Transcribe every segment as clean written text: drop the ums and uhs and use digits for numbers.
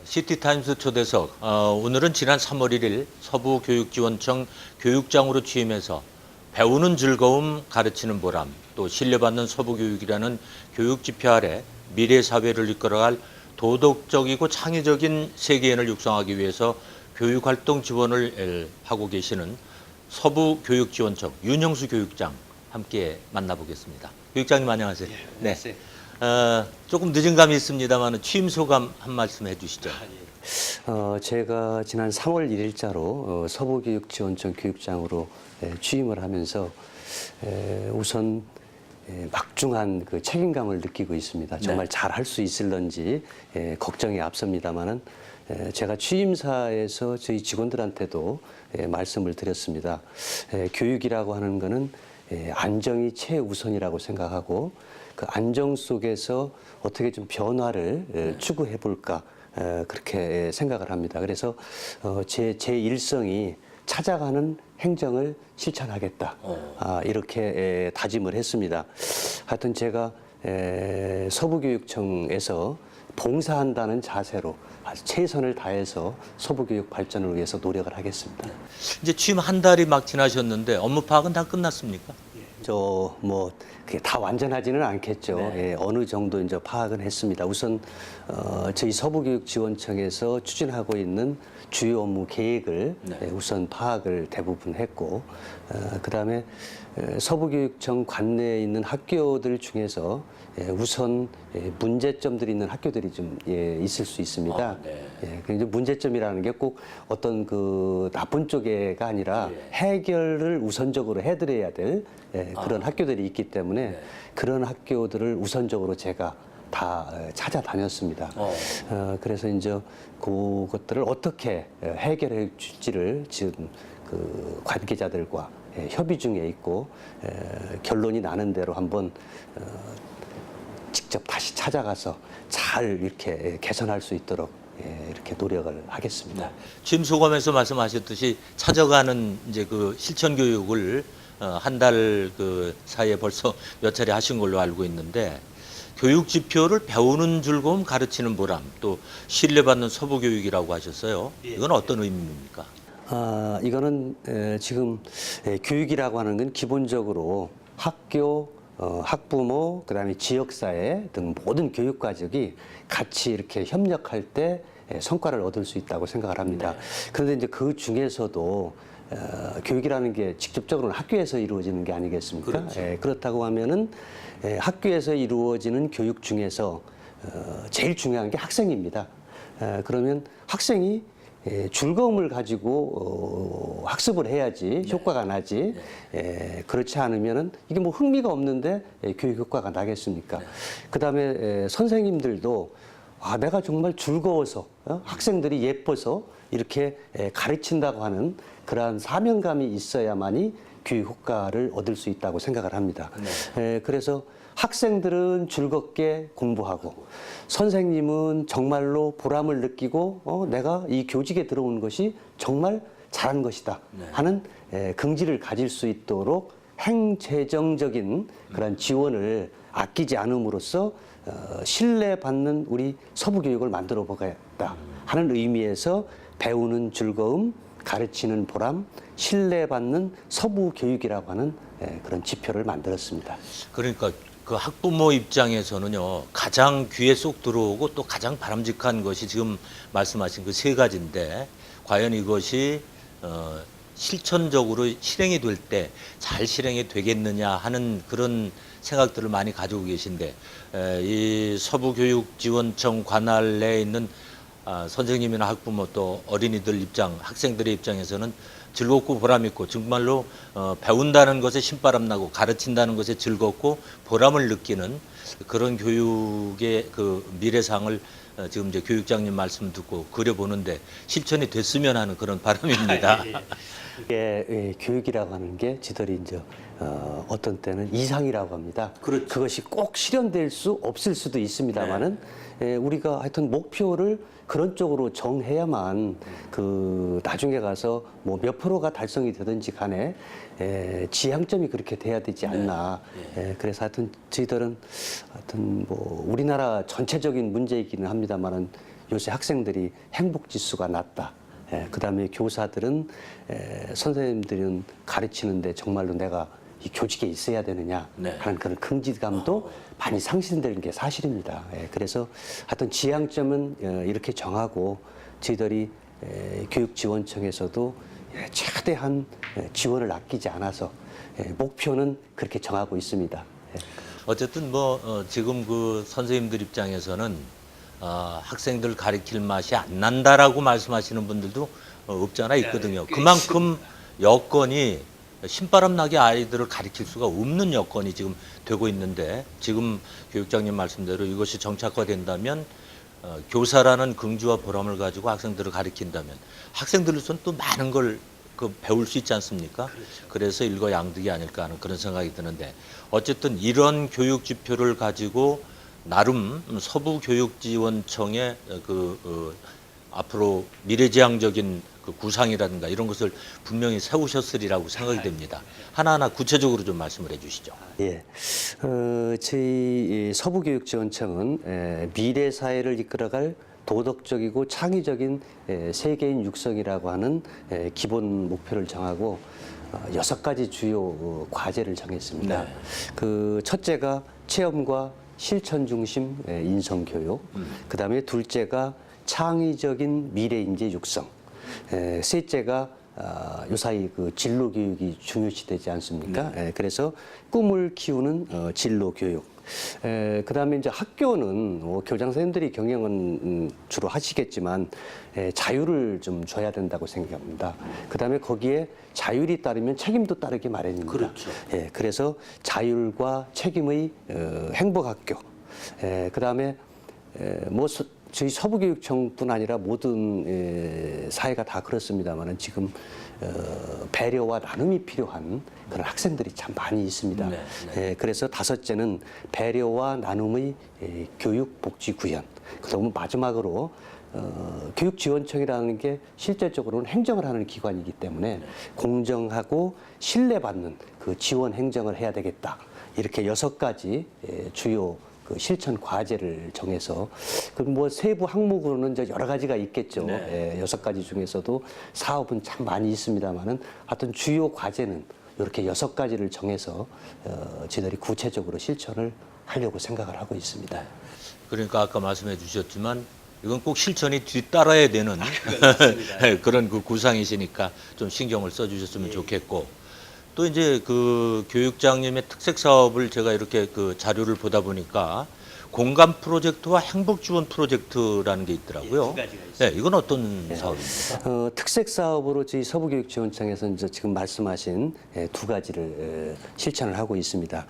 시티타임스 초대석. 오늘은 지난 3월 1일 서부교육지원청 교육장으로 취임해서 배우는 즐거움, 가르치는 보람, 또 신뢰받는 서부교육이라는 교육지표 아래 미래 사회를 이끌어갈 도덕적이고 창의적인 세계인을 육성하기 위해서 교육활동 지원을 하고 계시는 서부교육지원청 윤영수 교육장 함께 만나보겠습니다. 교육장님 안녕하세요. 예, 안녕하세요. 조금 늦은 감이 있습니다만 취임 소감 한 말씀 해주시죠. 제가 지난 3월 1일자로 서부교육지원청 교육장으로 취임을 하면서 우선 막중한 그 책임감을 느끼고 있습니다. 정말 잘 할 수 있을런지 걱정이 앞섭니다만은 제가 취임사에서 저희 직원들한테도 말씀을 드렸습니다. 교육이라고 하는 거는 안정이 최우선이라고 생각하고 그 안정 속에서 어떻게 좀 변화를 추구해 볼까 그렇게 생각을 합니다. 그래서 제 일성이 찾아가는 행정을 실천하겠다 이렇게 다짐을 했습니다. 하여튼 제가 서부교육청에서 봉사한다는 자세로 아주 최선을 다해서 서부교육 발전을 위해서 노력을 하겠습니다. 이제 취임 한 달이 막 지나셨는데 업무 파악은 다 끝났습니까? 그게 다 완전하지는 않겠죠. 어느 정도 이제 파악은 했습니다. 우선 저희 서부교육지원청에서 추진하고 있는 주요 업무 계획을 우선 파악을 대부분 했고, 그다음에 서부교육청 관내에 있는 학교들 중에서 우선 문제점들이 있는 학교들이 좀 있을 수 있습니다. 이제 문제점이라는 게 꼭 어떤 그 나쁜 쪽에가 아니라 해결을 우선적으로 해드려야 될 그런 학교들이 있기 때문에 그런 학교들을 우선적으로 제가 다 찾아다녔습니다. 그래서 이제 그것들을 어떻게 해결해 줄지를 지금 그 관계자들과 협의 중에 있고 결론이 나는 대로 한번 직접 다시 찾아가서 잘 이렇게 개선할 수 있도록 이렇게 노력을 하겠습니다. 취임 소감에서 말씀하셨듯이 찾아가는 이제 그 실천 교육을 한 달 그 사이에 벌써 몇 차례 하신 걸로 알고 있는데 교육 지표를 배우는 즐거움, 가르치는 보람, 또 신뢰받는 서부교육이라고 하셨어요. 이건 어떤 의미입니까? 이거는 지금 교육이라고 하는 건 기본적으로 학교, 학부모, 그다음에 지역사회 등 모든 교육 과정이 같이 이렇게 협력할 때 성과를 얻을 수 있다고 생각을 합니다. 그런데 이제 그 중에서도 교육이라는 게 직접적으로는 학교에서 이루어지는 게 아니겠습니까? 그렇다고 하면은 학교에서 이루어지는 교육 중에서 제일 중요한 게 학생입니다. 그러면 학생이 즐거움을 가지고 학습을 해야지 효과가 나지. 그렇지 않으면은 이게 뭐 흥미가 없는데 교육 효과가 나겠습니까? 그다음에 선생님들도 내가 정말 즐거워서 학생들이 예뻐서 이렇게 가르친다고 하는 그러한 사명감이 있어야만이 교육 효과를 얻을 수 있다고 생각을 합니다. 그래서 학생들은 즐겁게 공부하고 선생님은 정말로 보람을 느끼고 내가 이 교직에 들어온 것이 정말 잘한 것이다 하는 긍지를 가질 수 있도록 행재정적인 그런 지원을 아끼지 않음으로써 신뢰받는 우리 서부교육을 만들어 보겠다 하는 의미에서 배우는 즐거움, 가르치는 보람, 신뢰받는 서부교육이라고 하는 그런 지표를 만들었습니다. 그러니까 그 학부모 입장에서는요, 가장 귀에 쏙 들어오고 또 가장 바람직한 것이 지금 말씀하신 그 세 가지인데, 과연 이것이 실천적으로 실행이 될 때 잘 실행이 되겠느냐 하는 그런 생각들을 많이 가지고 계신데, 이 서부교육지원청 관할 내에 있는 선생님이나 학부모 또 어린이들 입장, 학생들의 입장에서는 즐겁고 보람있고 정말로 배운다는 것에 신바람 나고 가르친다는 것에 즐겁고 보람을 느끼는 그런 교육의 그 미래상을 지금 이제 교육장님 말씀 듣고 그려보는데 실천이 됐으면 하는 그런 바람입니다. 이게 교육이라고 하는 게 지들이 이제 어떤 때는 이상이라고 합니다. 그렇죠. 그것이 꼭 실현될 수 없을 수도 있습니다만은 우리가 하여튼 목표를 그런 쪽으로 정해야만 그 나중에 가서 뭐 몇 프로가 달성이 되든지 간에 지향점이 그렇게 돼야 되지 않나. 그래서 하여튼 저희들은 하여튼 뭐 우리나라 전체적인 문제이기는 합니다만은 요새 학생들이 행복 지수가 낮다. 그다음에 교사들은 선생님들은 가르치는데 정말로 내가 이 교직에 있어야 되느냐 하는 그런 긍지감도 많이 상실되는 게 사실입니다. 그래서 하여튼 지향점은 이렇게 정하고 저희들이 교육지원청에서도 최대한 지원을 아끼지 않아서 목표는 그렇게 정하고 있습니다. 어쨌든 뭐 지금 그 선생님들 입장에서는 학생들 가르칠 맛이 안 난다라고 말씀하시는 분들도 없잖아 있거든요. 그만큼 여건이 신바람 나게 아이들을 가르칠 수가 없는 여건이 지금 되고 있는데 지금 교육장님 말씀대로 이것이 정착화된다면 교사라는 긍지와 보람을 가지고 학생들을 가르친다면 학생들로서는 또 많은 걸 배울 수 있지 않습니까? 그래서 일거양득이 아닐까 하는 그런 생각이 드는데 어쨌든 이런 교육 지표를 가지고 나름 서부교육지원청의 앞으로 미래지향적인 그 구상이라든가 이런 것을 분명히 세우셨으리라고 생각이 됩니다. 하나하나 구체적으로 좀 말씀을 해주시죠. 예, 저희 서부교육지원청은 미래 사회를 이끌어갈 도덕적이고 창의적인 세계인 육성이라고 하는 기본 목표를 정하고 6가지 주요 과제를 정했습니다. 그 첫째가 체험과 실천 중심 인성 교육, 그다음에 둘째가 창의적인 미래 인재 육성, 셋째가 요사이 그 진로 교육이 중요시되지 않습니까? 그래서 꿈을 키우는 진로 교육. 그다음에 이제 학교는 교장 선생님들이 경영은 주로 하시겠지만 자유를 좀 줘야 된다고 생각합니다. 그다음에 거기에 자율이 따르면 책임도 따르기 마련입니다. 그렇죠. 그래서 자율과 책임의 행복학교. 그다음에 뭐 저희 서부교육청뿐 아니라 모든 사회가 다 그렇습니다만은 지금 배려와 나눔이 필요한 그런 학생들이 참 많이 있습니다. 그래서 다섯째는 배려와 나눔의 교육 복지 구현. 그다음 마지막으로 교육지원청이라는 게 실질적으로는 행정을 하는 기관이기 때문에 공정하고 신뢰받는 그 지원 행정을 해야 되겠다. 이렇게 6가지 주요 그 실천 과제를 정해서 그 뭐 세부 항목으로는 이제 여러 가지가 있겠죠. 6가지 중에서도 사업은 참 많이 있습니다만은 하여튼 주요 과제는 이렇게 6가지를 정해서 저희들이 구체적으로 실천을 하려고 생각을 하고 있습니다. 그러니까 아까 말씀해 주셨지만 이건 꼭 실천이 뒤따라야 되는 그런 그 구상이시니까 좀 신경을 써주셨으면 좋겠고 또 이제 그 교육장님의 특색 사업을 제가 이렇게 그 자료를 보다 보니까 공감 프로젝트와 행복 지원 프로젝트라는 게 있더라고요. 2가지가 있습니다. 이건 어떤 사업입니까? 특색 사업으로 저희 서부교육지원청에서 이제 지금 말씀하신 2가지를 실천을 하고 있습니다.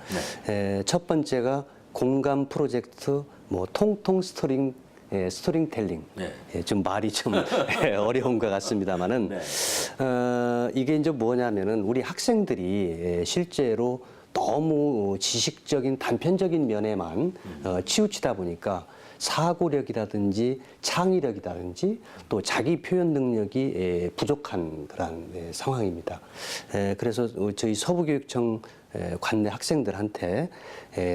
첫 번째가 공감 프로젝트 뭐 통통 스토리텔링. 좀 말이 좀 어려운 것 같습니다만은 이게 이제 뭐냐면은 우리 학생들이 실제로 너무 지식적인 단편적인 면에만 치우치다 보니까 사고력이라든지 창의력이라든지 또 자기 표현 능력이 부족한 그런 상황입니다. 그래서 저희 서부교육청 관내 학생들한테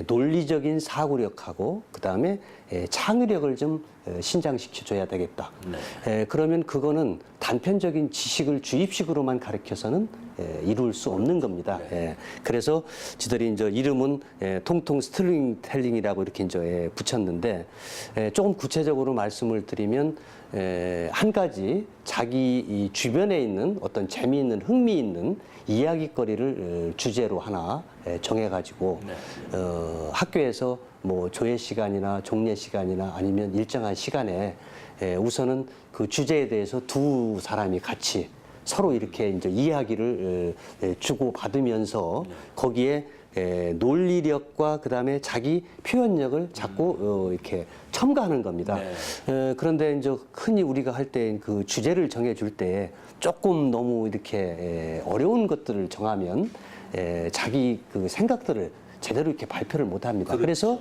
논리적인 사고력하고 그다음에 창의력을 좀 신장시켜 줘야 되겠다. 그러면 그거는 단편적인 지식을 주입식으로만 가르쳐서는 이룰 수 없는 겁니다. 그래서 저희들이 이제 이름은 통통 스토리텔링이라고 이렇게 이제 붙였는데 조금 구체적으로 말씀을 드리면 한 가지 자기 이 주변에 있는 어떤 재미있는 흥미있는 이야기거리를 주제로 하나 정해가지고 학교에서 뭐 조회 시간이나 종례 시간이나 아니면 일정한 시간에 우선은 그 주제에 대해서 두 사람이 같이 서로 이렇게 이제 이야기를 주고 받으면서 거기에 논리력과 그다음에 자기 표현력을 자꾸 이렇게 첨가하는 겁니다. 그런데 이제 흔히 우리가 할 때 그 주제를 정해줄 때 조금 너무 이렇게 어려운 것들을 정하면 자기 그 생각들을 제대로 이렇게 발표를 못 합니다. 그래서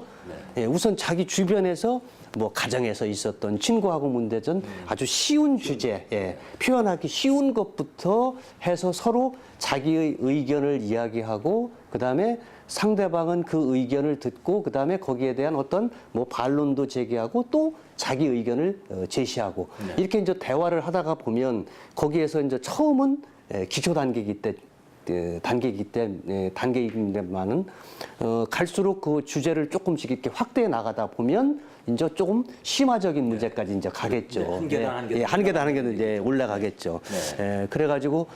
우선 자기 주변에서 뭐 가정에서 있었던 친구하고 문제든 아주 쉬운 주제, 표현하기 쉬운 것부터 해서 서로 자기의 의견을 이야기하고 그다음에 상대방은 그 의견을 듣고 그다음에 거기에 대한 어떤 뭐 반론도 제기하고 또 자기 의견을 제시하고 이렇게 이제 대화를 하다가 보면 거기에서 이제 처음은 기초 단계이기 때문에만은 갈수록 그 주제를 조금씩 이렇게 확대해 나가다 보면 이제 조금 심화적인 문제까지 이제 가겠죠. 한 계단 이제 올라가겠죠. 그래가지고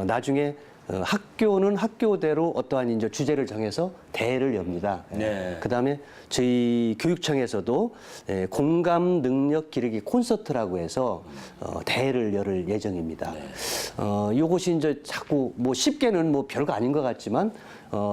나중에 학교는 학교대로 어떠한 이제 주제를 정해서 대회를 엽니다. 그다음에 저희 교육청에서도 공감 능력 기르기 콘서트라고 해서 대회를 열 예정입니다. 요것이 이제 자꾸 뭐 쉽게는 뭐 별거 아닌 것 같지만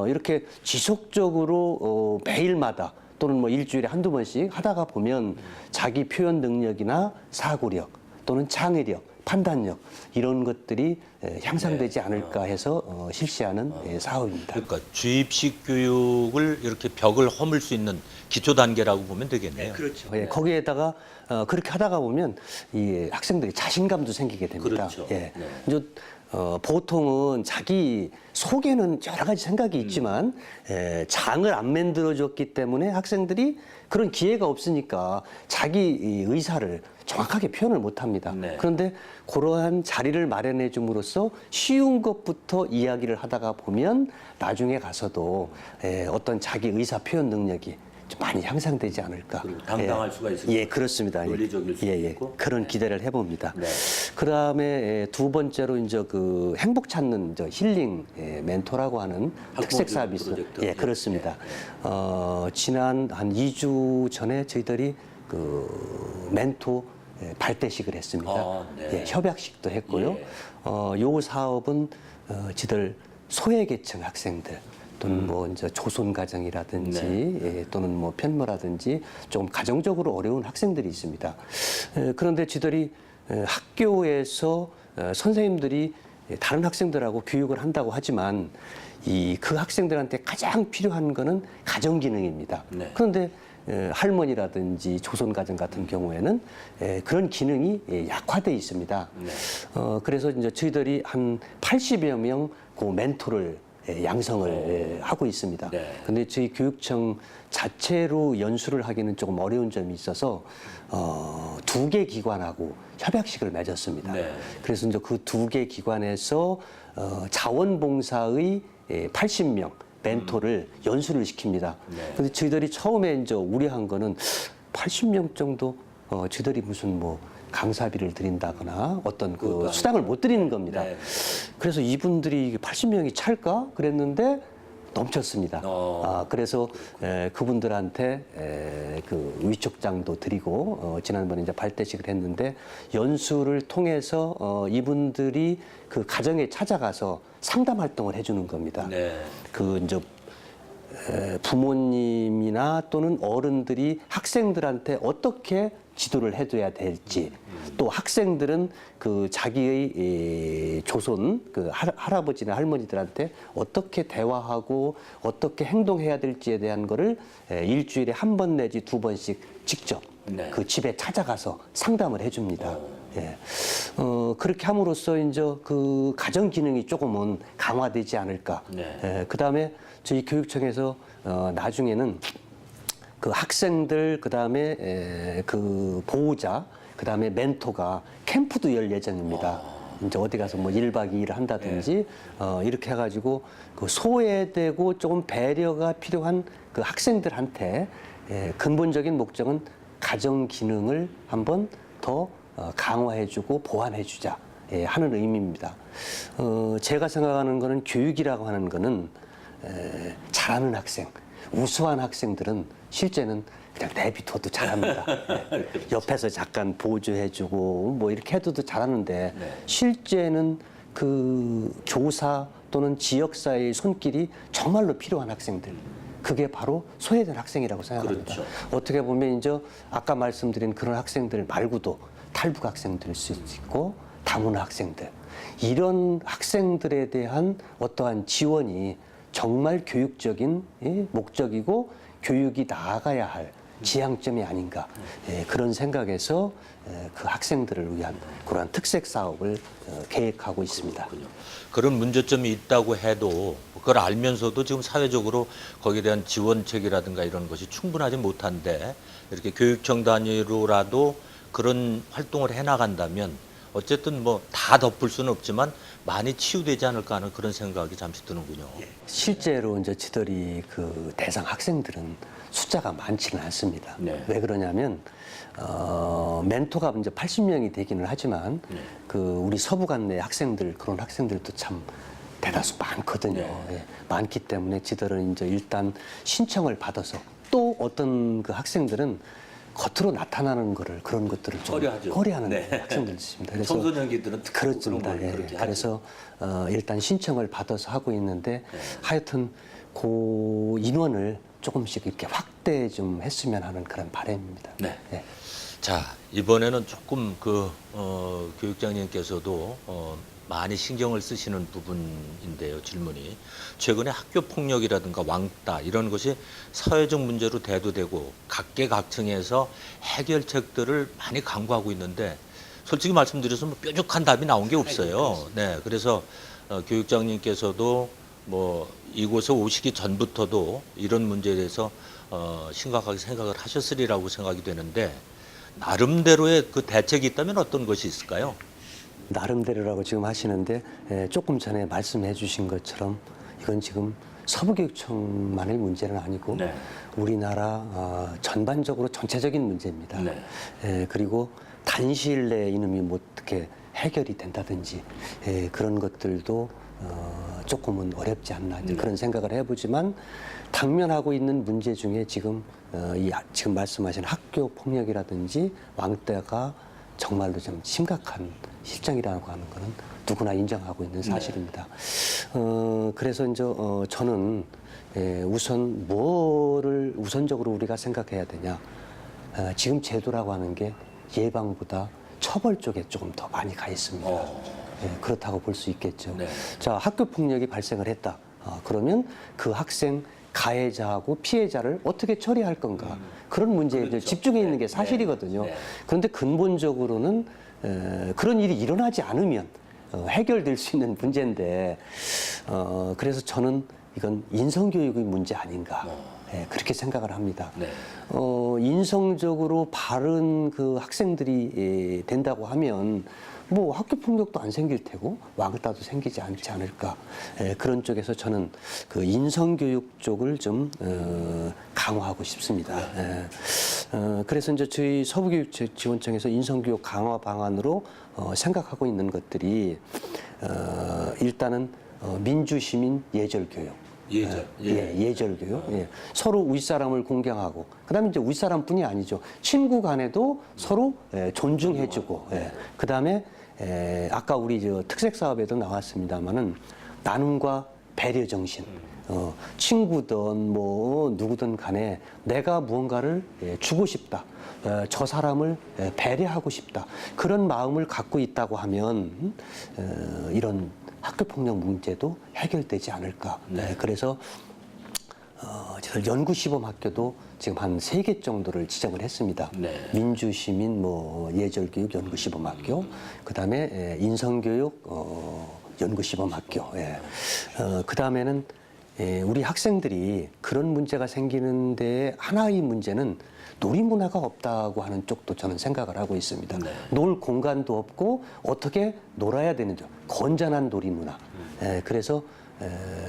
이렇게 지속적으로 매일마다 또는 뭐 일주일에 한두 번씩 하다가 보면 자기 표현 능력이나 사고력 또는 창의력, 판단력 이런 것들이 향상되지 않을까 해서 실시하는 사업입니다. 그러니까 주입식 교육을 이렇게 벽을 허물 수 있는 기초 단계라고 보면 되겠네요. 그렇죠. 거기에다가 그렇게 하다가 보면 이 학생들이 자신감도 생기게 됩니다. 그렇죠. 이제 보통은 자기 속에는 여러 가지 생각이 있지만 장을 안 만들어줬기 때문에 학생들이 그런 기회가 없으니까 자기 의사를 정확하게 표현을 못합니다. 그런데 그러한 자리를 마련해 줌으로써 쉬운 것부터 이야기를 하다가 보면 나중에 가서도 어떤 자기 의사 표현 능력이 좀 많이 향상되지 않을까. 당당할 수가 있습니다. 그렇습니다. 논리적일 수도 있고. 그런 기대를 해봅니다. 그다음에 두 번째로 이제 그 행복 찾는 힐링 멘토라고 하는 특색 사업이 있어요. 그렇습니다. 지난 한 2주 전에 저희들이 그 멘토 발대식을 했습니다. 협약식도 했고요. 요 사업은 저희들 소외계층 학생들 또는 뭐 이제 조선 가정이라든지 또는 뭐 편모라든지 좀 가정적으로 어려운 학생들이 있습니다. 그런데 저희들이 학교에서 선생님들이 다른 학생들하고 교육을 한다고 하지만 그 학생들한테 가장 필요한 거는 가정 기능입니다. 그런데 할머니라든지 조선 가정 같은 경우에는 그런 기능이 약화돼 있습니다. 그래서 이제 저희들이 한 80여 명 그 멘토를 양성을 하고 있습니다. 근데 저희 교육청 자체로 연수를 하기는 조금 어려운 점이 있어서 2개 기관하고 협약식을 맺었습니다. 그래서 이제 그 2개 기관에서 자원봉사의 80명 멘토를 연수를 시킵니다. 근데 저희들이 처음에 이제 우려한 거는 80명 정도 저희들이 무슨 뭐 강사비를 드린다거나 어떤 그 수당을 못 드리는 겁니다. 그래서 이분들이 80명이 찰까 그랬는데 넘쳤습니다. 그래서 그분들한테 그 위촉장도 드리고 지난번에 이제 발대식을 했는데 연수를 통해서 이분들이 그 가정에 찾아가서 상담 활동을 해주는 겁니다. 그 이제 부모님이나 또는 어른들이 학생들한테 어떻게 지도를 해줘야 될지 또 학생들은 그 자기의 조손 그 할아버지나 할머니들한테 어떻게 대화하고 어떻게 행동해야 될지에 대한 거를 일주일에 한 번 내지 2번씩 직접 그 집에 찾아가서 상담을 해줍니다. 그렇게 함으로써 이제 그 가정 기능이 조금은 강화되지 않을까. 그 다음에 저희 교육청에서 나중에는 그 학생들 그다음에 그 보호자 그다음에 멘토가 캠프도 열 예정입니다. 이제 어디 가서 뭐 1박 2일 한다든지 이렇게 해가지고 그 소외되고 조금 배려가 필요한 그 학생들한테 근본적인 목적은 가정 기능을 한번 더 강화해주고 보완해주자 하는 의미입니다. 제가 생각하는 거는 교육이라고 하는 거는 잘하는 학생, 우수한 학생들은 실제는 그냥 내비둬도 잘합니다. 옆에서 잠깐 보조해주고 뭐 이렇게 해도 잘하는데 실제는 그 교사 또는 지역사회의 손길이 정말로 필요한 학생들. 그게 바로 소외된 학생이라고 생각합니다. 그렇죠. 어떻게 보면 이제 아까 말씀드린 그런 학생들 말고도 탈북 학생들일 수 있고 다문화 학생들. 이런 학생들에 대한 어떠한 지원이 정말 교육적인 목적이고 교육이 나아가야 할 지향점이 아닌가 그런 생각에서 그 학생들을 위한 그러한 특색 사업을 계획하고 있습니다. 그렇군요. 그런 문제점이 있다고 해도 그걸 알면서도 지금 사회적으로 거기에 대한 지원책이라든가 이런 것이 충분하지 못한데 이렇게 교육청 단위로라도 그런 활동을 해나간다면 어쨌든 뭐 다 덮을 수는 없지만 많이 치유되지 않을까 하는 그런 생각이 잠시 드는군요. 실제로 이제 저희들이 그 대상 학생들은 숫자가 많지는 않습니다. 네. 왜 그러냐면 멘토가 이제 80명이 되기는 하지만 그 우리 서부관 내 학생들 그런 학생들도 참 대다수 많거든요. 예, 많기 때문에 저희들은 이제 일단 신청을 받아서 또 어떤 그 학생들은 겉으로 나타나는 거를 그런 것들을 좀 꺼려하죠. 꺼려하는 네. 학생들이 있습니다. 그래서 청소년기들은 특히 그렇습니다. 그런 걸 예, 그렇게 하죠. 그래서 일단 신청을 받아서 하고 있는데 하여튼 그 인원을 조금씩 이렇게 확대 좀 했으면 하는 그런 바람입니다. 네. 예. 자, 이번에는 조금 교육장님께서도 많이 신경을 쓰시는 부분인데요, 질문이. 최근에 학교 폭력이라든가 왕따 이런 것이 사회적 문제로 대두되고 각계각층에서 해결책들을 많이 강구하고 있는데 솔직히 말씀드려서 뭐 뾰족한 답이 나온 게 없어요. 네, 그래서 교육장님께서도 뭐 이곳에 오시기 전부터도 이런 문제에 대해서 심각하게 생각을 하셨으리라고 생각이 되는데 나름대로의 그 대책이 있다면 어떤 것이 있을까요? 나름대로라고 지금 하시는데 조금 전에 말씀해 주신 것처럼 이건 지금 서부교육청만의 문제는 아니고 네. 우리나라 전반적으로 전체적인 문제입니다. 네. 그리고 단시일 내에 이놈이 뭐 어떻게 해결이 된다든지 그런 것들도 조금은 어렵지 않나 이제 그런 생각을 해보지만 당면하고 있는 문제 중에 지금 지금 말씀하신 학교 폭력이라든지 왕따가 정말로 좀 심각한 실정이라고 하는 것은 누구나 인정하고 있는 사실입니다. 그래서 이제 저는 우선 뭐를 우선적으로 우리가 생각해야 되냐. 지금 제도라고 하는 게 예방보다 처벌 쪽에 조금 더 많이 가 있습니다. 그렇다고 볼 수 있겠죠. 네. 자, 학교 폭력이 발생을 했다. 그러면 그 학생 가해자하고 피해자를 어떻게 처리할 건가. 그런 문제에 그렇죠. 집중해 있는 게 사실이거든요. 네. 그런데 근본적으로는 그런 일이 일어나지 않으면 해결될 수 있는 문제인데 그래서 저는 이건 인성교육의 문제 아닌가 그렇게 생각을 합니다. 네. 인성적으로 바른 그 학생들이 된다고 하면 뭐 학교 폭력도 안 생길 테고 왕따도 생기지 않지 않을까 그런 쪽에서 저는 그 인성교육 쪽을 좀 강화하고 싶습니다. 그래서 이제 저희 서부교육지원청에서 인성교육 강화 방안으로 생각하고 있는 것들이 일단은 민주시민 예절교육. 예절교육. 서로 윗사람을 공경하고, 그 다음에 이제 윗사람뿐이 아니죠. 친구 간에도 서로 존중해주고, 그 다음에 아까 우리 저 특색 사업에도 나왔습니다만은 나눔과 배려 정신. 친구든 뭐 누구든 간에 내가 무언가를 주고 싶다. 저 사람을 배려하고 싶다. 그런 마음을 갖고 있다고 하면 이런 학교폭력 문제도 해결되지 않을까. 그래서 연구시범학교도 지금 한 3개 정도를 지정을 했습니다. 네. 민주시민 뭐 예절교육 연구시범학교, 그다음에 인성교육 연구시범학교. 그다음에는 우리 학생들이 그런 문제가 생기는데 하나의 문제는 놀이문화가 없다고 하는 쪽도 저는 생각을 하고 있습니다. 네. 놀 공간도 없고 어떻게 놀아야 되는지 건전한 놀이문화. 그래서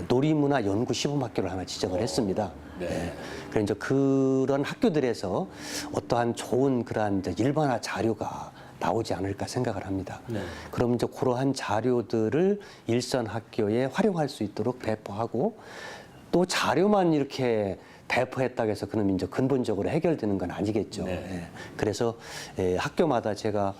놀이문화 연구 시범학교를 하나 지정을 했습니다. 그래서 이제 그런 학교들에서 어떠한 좋은 그러한 이제 일반화 자료가 나오지 않을까 생각을 합니다. 그럼 이제 그러한 자료들을 일선 학교에 활용할 수 있도록 배포하고 또 자료만 이렇게 배포했다고 해서 그놈이 이제 근본적으로 해결되는 건 아니겠죠. 네. 예. 그래서 학교마다 제가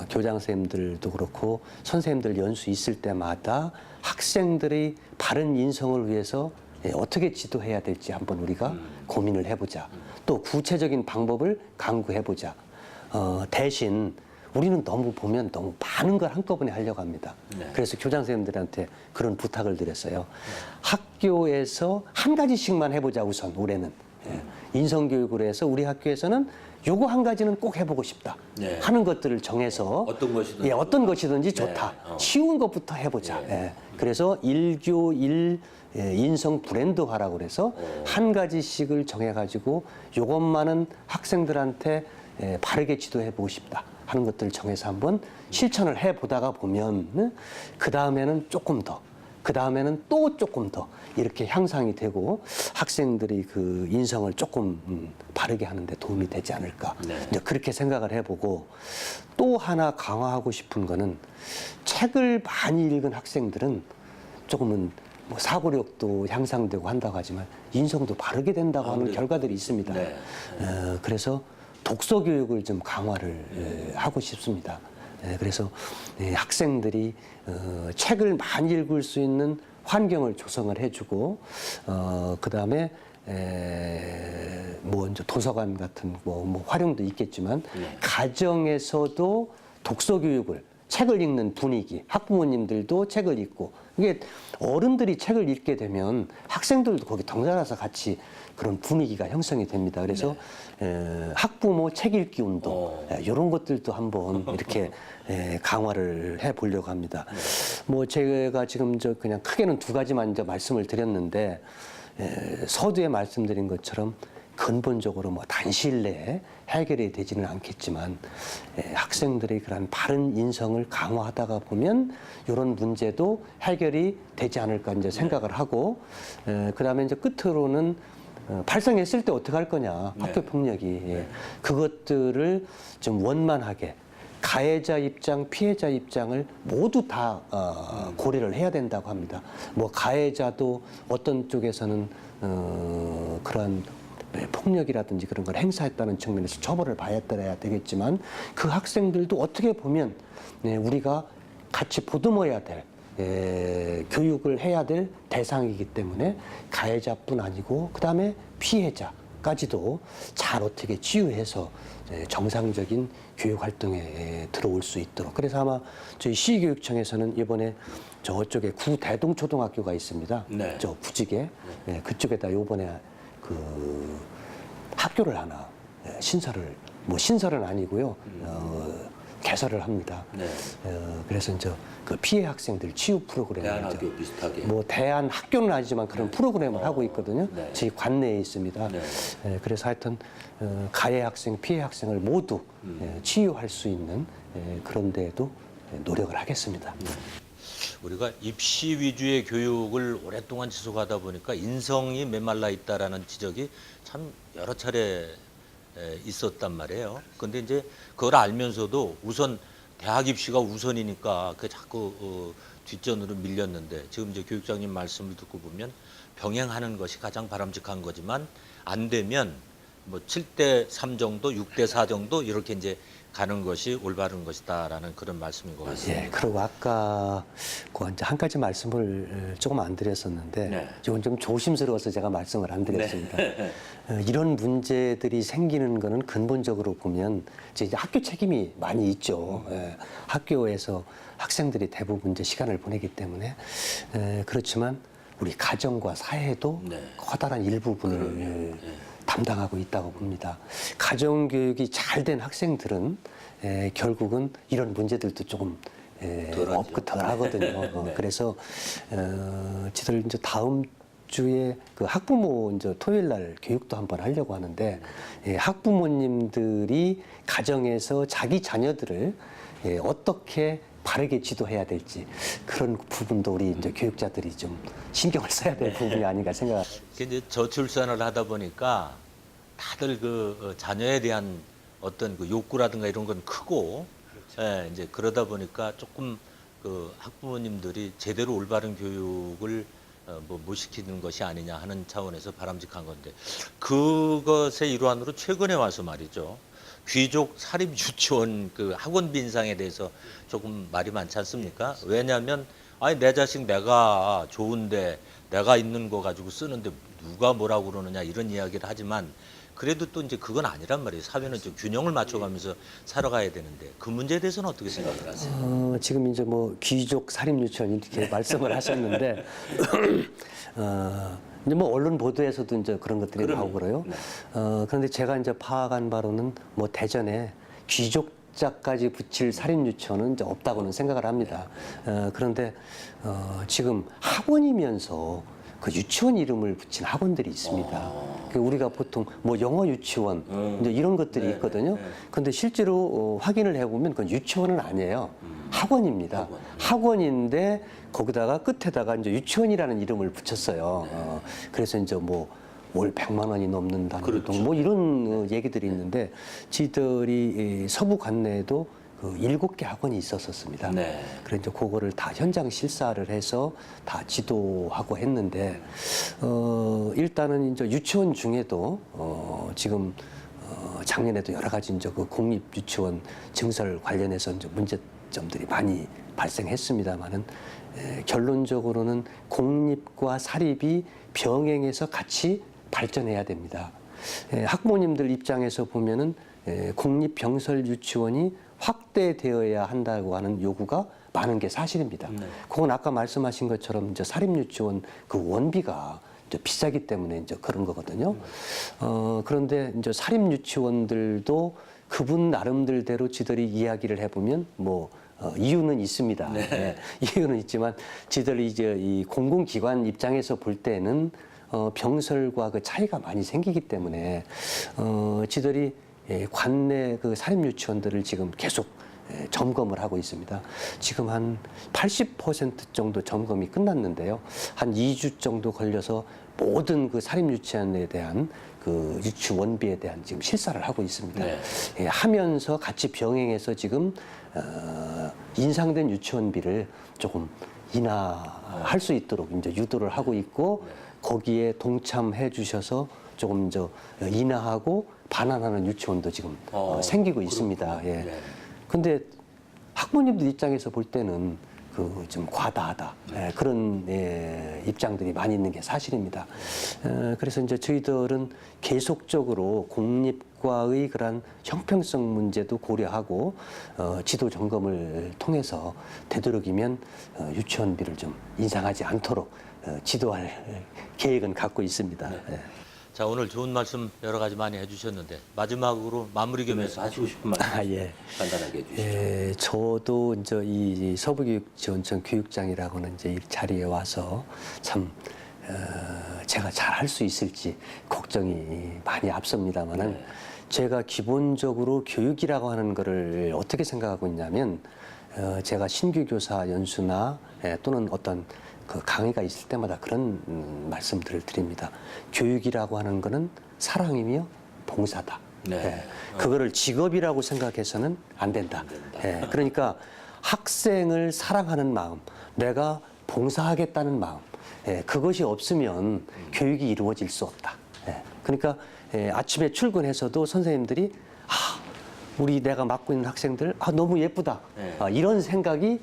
교장 선생님들도 그렇고 선생님들 연수 있을 때마다 학생들의 바른 인성을 위해서 어떻게 지도해야 될지 한번 우리가 고민을 해보자. 또 구체적인 방법을 강구해보자. 대신 우리는 너무 보면 너무 많은 걸 한꺼번에 하려고 합니다. 네. 그래서 교장 선생님들한테 그런 부탁을 드렸어요. 학교에서 한 가지씩만 해보자 우선 올해는. 인성교육으로 해서 우리 학교에서는 요거 한 가지는 꼭 해보고 싶다 네. 하는 것들을 정해서 어떤 것이든지. 어떤 것이든지 좋다. 네. 쉬운 것부터 해보자. 네. 그래서 일교일 인성 브랜드화라고 그래서 한 가지씩을 정해가지고 요것만은 학생들한테 바르게 지도해보고 싶다 하는 것들을 정해서 한번 실천을 해보다가 보면 그 다음에는 조금 더, 그 다음에는 또 조금 더 이렇게 향상이 되고 학생들이 그 인성을 조금 바르게 하는데 도움이 되지 않을까. 네. 이제 그렇게 생각을 해보고 또 하나 강화하고 싶은 거는 책을 많이 읽은 학생들은 조금은 뭐 사고력도 향상되고 한다고 하지만 인성도 바르게 된다고 하는 결과들이 있습니다. 네. 그래서 독서 교육을 좀 강화를 하고 싶습니다. 그래서 학생들이 책을 많이 읽을 수 있는 환경을 조성을 해주고 그 다음에 뭐 이제 도서관 같은 뭐 활용도 있겠지만 가정에서도 독서 교육을 책을 읽는 분위기, 학부모님들도 책을 읽고 이게 어른들이 책을 읽게 되면 학생들도 거기 덩달아서 같이 그런 분위기가 형성이 됩니다. 그래서 학부모 책 읽기 운동 이런 것들도 한번 이렇게 강화를 해 보려고 합니다. 뭐 제가 지금 그냥 크게는 두 가지만 이제 말씀을 드렸는데 서두에 말씀드린 것처럼 근본적으로 뭐 단시일 내에 해결이 되지는 않겠지만 학생들의 그런 바른 인성을 강화하다가 보면 이런 문제도 해결이 되지 않을까 이제 생각을 하고 그다음에 이제 끝으로는 발생했을 때 어떻게 할 거냐 학교 폭력이 그것들을 좀 원만하게 가해자 입장, 피해자 입장을 모두 다 고려를 해야 된다고 합니다. 뭐 가해자도 어떤 쪽에서는 그런 폭력이라든지 그런 걸 행사했다는 측면에서 처벌을 받아야 되겠지만 그 학생들도 어떻게 보면 우리가 같이 보듬어야 될 교육을 해야 될 대상이기 때문에 가해자뿐 아니고 그다음에 피해자까지도 잘 어떻게 치유해서 정상적인 교육 활동에 들어올 수 있도록. 그래서 아마 저희 시교육청에서는 이번에 저쪽에 구대동초등학교가 있습니다. 네. 저 부직에 그쪽에다 이번에 그 학교를 하나 신설을 뭐 신설은 아니고요 개설을 합니다. 네. 그래서 이제 그 피해 학생들 치유 프로그램 대안학교 비슷하게. 뭐 대안 학교는 아니지만 그런 프로그램을 하고 있거든요. 네. 저희 관내에 있습니다. 네. 그래서 하여튼 가해 학생, 피해 학생을 모두 치유할 수 있는 그런 데에도 노력을 하겠습니다. 우리가 입시 위주의 교육을 오랫동안 지속하다 보니까 인성이 메말라 있다라는 지적이 참 여러 차례 있었단 말이에요. 근데 이제 그걸 알면서도 우선 대학 입시가 우선이니까 그 자꾸 뒷전으로 밀렸는데 지금 이제 교육장님 말씀을 듣고 보면 병행하는 것이 가장 바람직한 거지만 안 되면 뭐 7대 3 정도, 6대 4 정도 이렇게 이제 가는 것이 올바른 것이다라는 그런 말씀인 것 같습니다. 그리고 아까 이제 한 가지 말씀을 조금 안 드렸었는데 네. 이건 좀 조심스러워서 제가 말씀을 안 드렸습니다. 이런 문제들이 생기는 거는 근본적으로 보면 이제 학교 책임이 많이 있죠. 학교에서 학생들이 대부분 이제 시간을 보내기 때문에 그렇지만 우리 가정과 사회도 커다란 일부분을 담당하고 있다고 봅니다. 가정교육이 잘 된 학생들은 결국은 이런 문제들도 조금 덜 하거든요. 그래서 저들 이제 다음 주에 그 학부모 이제 토요일 날 교육도 한번 하려고 하는데 학부모님들이 가정에서 자기 자녀들을 어떻게 바르게 지도해야 될지 그런 부분도 우리 이제 교육자들이 좀 신경을 써야 될 부분이 아닌가 생각합니다. 이제 저출산을 하다 보니까 다들 그 자녀에 대한 어떤 그 욕구라든가 이런 건 크고, 이제 그러다 보니까 조금 그 학부모님들이 제대로 올바른 교육을 못 시키는 것이 아니냐 하는 차원에서 바람직한 건데 그것의 일환으로 최근에 와서 말이죠. 귀족 사립 유치원 그 학원비 인상에 대해서 조금 말이 많지 않습니까? 왜냐하면 아니 내 자식 내가 좋은데 내가 있는 거 가지고 쓰는데 누가 뭐라고 그러느냐 이런 이야기를 하지만 그래도 또 이제 그건 아니란 말이에요. 사회는 좀 균형을 맞춰가면서 살아가야 되는데 그 문제에 대해서는 어떻게 생각을 하세요? 지금 이제 뭐 귀족 사립 유치원 이렇게 말씀을 하셨는데 이제 뭐 언론 보도에서도 이제 그런 것들이 나오고 그래요. 그런데 제가 이제 파악한 바로는 뭐 대전에 귀족자까지 붙일 사립 유치원은 이제 없다고는 생각을 합니다. 그런데 지금 학원이면서 그 유치원 이름을 붙인 학원들이 있습니다. 그 우리가 보통 뭐 영어 유치원 이제 이런 것들이 있거든요. 근데 실제로 확인을 해보면 그건 유치원은 아니에요. 학원입니다. 학원인데 거기다가 끝에다가 이제 유치원이라는 이름을 붙였어요. 그래서 이제 뭐 월 100만 원이 넘는다는 그렇죠. 뭐 이런 얘기들이 있는데 저희들이 서부 관내에도 그 7개 학원이 있었었습니다. 네. 그래서 이제 그거를 다 현장 실사를 해서 다 지도하고 했는데 일단은 이제 유치원 중에도 지금 작년에도 여러 가지 이제 그 공립 유치원 증설 관련해서 이제 문제점들이 많이 발생했습니다만은 결론적으로는 공립과 사립이 병행해서 같이 발전해야 됩니다. 학부모님들 입장에서 보면은 공립 병설 유치원이 확대되어야 한다고 하는 요구가 많은 게 사실입니다. 그건 아까 말씀하신 것처럼 이제 사립 유치원 그 원비가 이제 비싸기 때문에 이제 그런 거거든요. 그런데 이제 사립 유치원들도 그분 나름대로 지들이 이야기를 해보면 뭐 이유는 있습니다. 네. 이유는 있지만 지들이 이제 이 공공기관 입장에서 볼 때는 병설과 그 차이가 많이 생기기 때문에 지들이 관내 그 사립 유치원들을 지금 계속 점검을 하고 있습니다. 지금 한 80% 정도 점검이 끝났는데요. 한 2주 정도 걸려서 모든 그 사립 유치원에 대한 그 유치원비에 대한 지금 실사를 하고 있습니다. 네. 하면서 같이 병행해서 지금 인상된 유치원비를 조금 인하할 수 있도록 이제 유도를 하고 있고 거기에 동참해 주셔서 조금 저 인하하고 반환하는 유치원도 지금 생기고 있습니다. 예. 네. 근데 학부모님들 입장에서 볼 때는 그 좀 과다하다 그런 입장들이 많이 있는 게 사실입니다. 그래서 이제 저희들은 계속적으로 공립과의 그런 형평성 문제도 고려하고 지도 점검을 통해서 되도록이면 유치원비를 좀 인상하지 않도록 지도할 계획은 갖고 있습니다. 네. 자 오늘 좋은 말씀 여러 가지 많이 해주셨는데 마지막으로 마무리 겸해서 하시고 싶은 말씀 예. 간단하게 해주시죠. 예, 저도 이제 이 서부교육지원청 교육장이라고는 이제 이 자리에 와서 참 제가 잘 할 수 있을지 걱정이 많이 앞섭니다만은 제가 기본적으로 교육이라고 하는 거를 어떻게 생각하고 있냐면 제가 신규 교사 연수나 또는 어떤 그 강의가 있을 때마다 그런 말씀들을 드립니다. 교육이라고 하는 거는 사랑이며 봉사다. 네. 그거를 직업이라고 생각해서는 안 된다. 그러니까 학생을 사랑하는 마음, 내가 봉사하겠다는 마음, 그것이 없으면 교육이 이루어질 수 없다. 그러니까 아침에 출근해서도 선생님들이 우리 내가 맡고 있는 학생들 너무 예쁘다 이런 생각이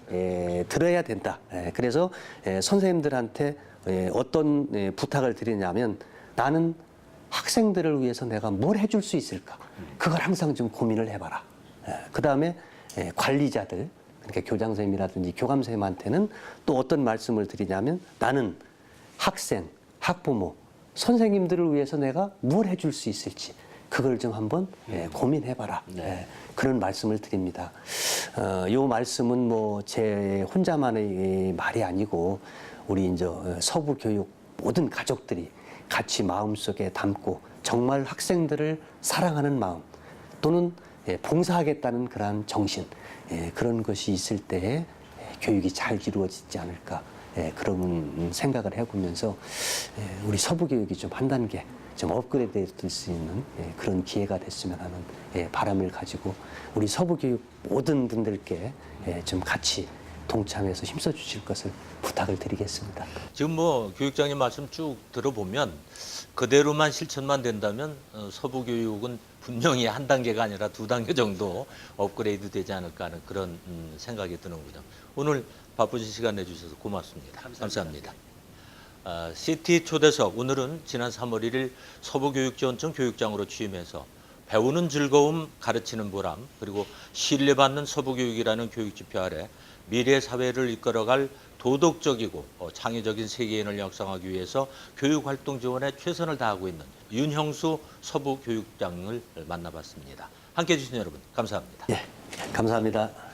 들어야 된다. 그래서 선생님들한테 어떤 부탁을 드리냐면 나는 학생들을 위해서 내가 뭘 해줄 수 있을까 그걸 항상 좀 고민을 해봐라. 그 다음에 관리자들 그러니까 교장 선생님이라든지 교감 선생님한테는 또 어떤 말씀을 드리냐면 나는 학생, 학부모, 선생님들을 위해서 내가 뭘 해줄 수 있을지 그걸 좀 한번 고민해봐라. 그런 말씀을 드립니다. 이 말씀은 뭐 제 혼자만의 말이 아니고 우리 이제 서부 교육 모든 가족들이 같이 마음속에 담고 정말 학생들을 사랑하는 마음 또는 봉사하겠다는 그러한 정신 그런 것이 있을 때에 교육이 잘 이루어지지 않을까 그런 생각을 해보면서 우리 서부 교육이 좀 한 단계 좀 업그레이드 될 수 있는 그런 기회가 됐으면 하는 바람을 가지고 우리 서부 교육 모든 분들께 좀 같이 동참해서 힘써 주실 것을 부탁을 드리겠습니다. 지금 뭐 교육장님 말씀 쭉 들어보면 그대로만 실천만 된다면 서부 교육은 분명히 한 단계가 아니라 두 단계 정도 업그레이드 되지 않을까 하는 그런 생각이 드는군요. 오늘 바쁘신 시간 내주셔서 고맙습니다. 감사합니다. CT 초대석, 오늘은 지난 3월 1일 서부교육지원청 교육장으로 취임해서 배우는 즐거움, 가르치는 보람, 그리고 신뢰받는 서부교육이라는 교육지표 아래 미래 사회를 이끌어갈 도덕적이고 창의적인 세계인을 양성하기 위해서 교육활동 지원에 최선을 다하고 있는 윤형수 서부교육장을 만나봤습니다. 함께해 주신 여러분 감사합니다. 예, 감사합니다.